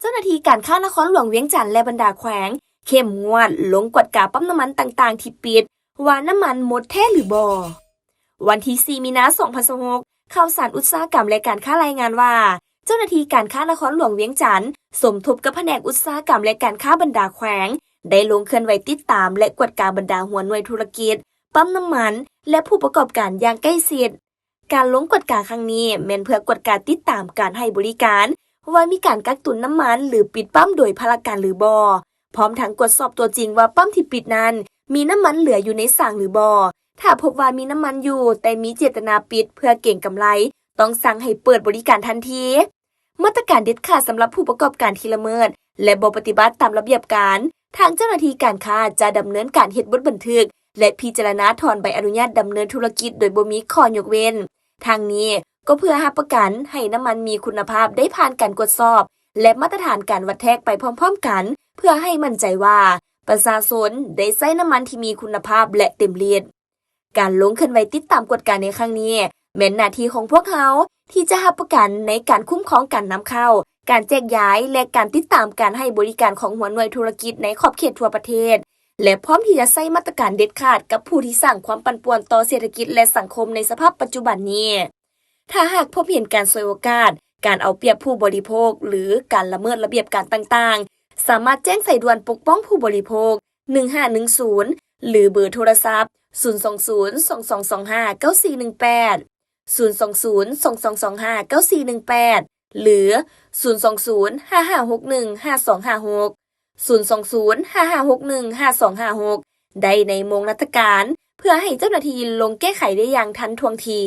จ้าหน้าที่การค้านครหลวงเวียงจันทร์และบรรดาแขวงเข้มงวดลงกวดกาปั๊มน้ำมันต่างๆที่ปิดว่าน้ำมันหมดแท้หรือบ่วันที่ 4 มีนาคม 2026ข่าวสารอุตสาหกรรมและการค้ารายงานว่าเจ้าหน้าที่การค้านครหลวงเวียงจันทร์สมทบกับแผนกอุตสาหกรรมและการค้าบรรดาแขวงได้ลงเคลื่อนไหวติดตามและกวดกาบรรดาหัวหน่วยธุรกิจปั๊มน้ำมันและผู้ประกอบการอย่างใกล้ชิดการลงกวดกาครั้งนี้แม่นเพื่อกวดกาติดตามการให้บริการว่ามีการกักตุนน้ำมันหรือปิดปั๊มโดยพลการหรือบ่พร้อมทั้งตรวจสอบตัวจริงว่าปั๊มที่ปิดนั้นมีน้ำมันเหลืออยู่ในสั่งหรือบ่ถ้าพบว่ามีน้ำมันอยู่แต่มีเจตนาปิดเพื่อเก็งกำไรต้องสั่งให้เปิดบริการทันทีมาตรการเด็ดขาดสำหรับผู้ประกอบการที่ละเมิดและบ่ปฏิบัติตามระเบียบการทางเจ้าหน้าที่การค้าจะดำเนินการเฮ็ดบทบันทึกและพิจารณาถอนใบอนุญาตดำเนินธุรกิจโดยบ่มีข้อยกเว้นทางนี้ก็เพื่อรับประกันให้น้ำมันมีคุณภาพได้ผ่านการตรวจสอบและมาตรฐานการวัดแทกไปพร้อมๆกันเพื่อให้มั่นใจว่าประชาชนได้ใช้น้ำมันที่มีคุณภาพและเต็มฤทธิ์การลงเคลื่อนไหวติดตามกฎการในครั้งนี้แม้นหน้าที่ของพวกเขาที่จะรับประกันในการคุ้มครองการนำเข้าการแจกย้ายและการติดตามการให้บริการของหัวหน่วยธุรกิจในขอบเขตทั่วประเทศและพร้อมที่จะใช้มาตรการเด็ดขาดกับผู้ที่สร้างความปั่นป่วนต่อเศรษฐกิจและสังคมในสภาพปัจจุบันนี้ถ้าหากพบเห็นการฉวยโอกาสการเอาเปรียบผู้บริโภคหรือการละเมิดระเบียบการต่างๆสามารถแจ้งสายด่วนปกป้องผู้บริโภค1510หรือเบอร์โทรศัพท์020 2225 9418 020 2225 9418หรือ020 5561 5256 020 5561 5256ได้ในโมงราชการเพื่อให้เจ้าหน้าที่ลงแก้ไขได้อย่างทันท่วงที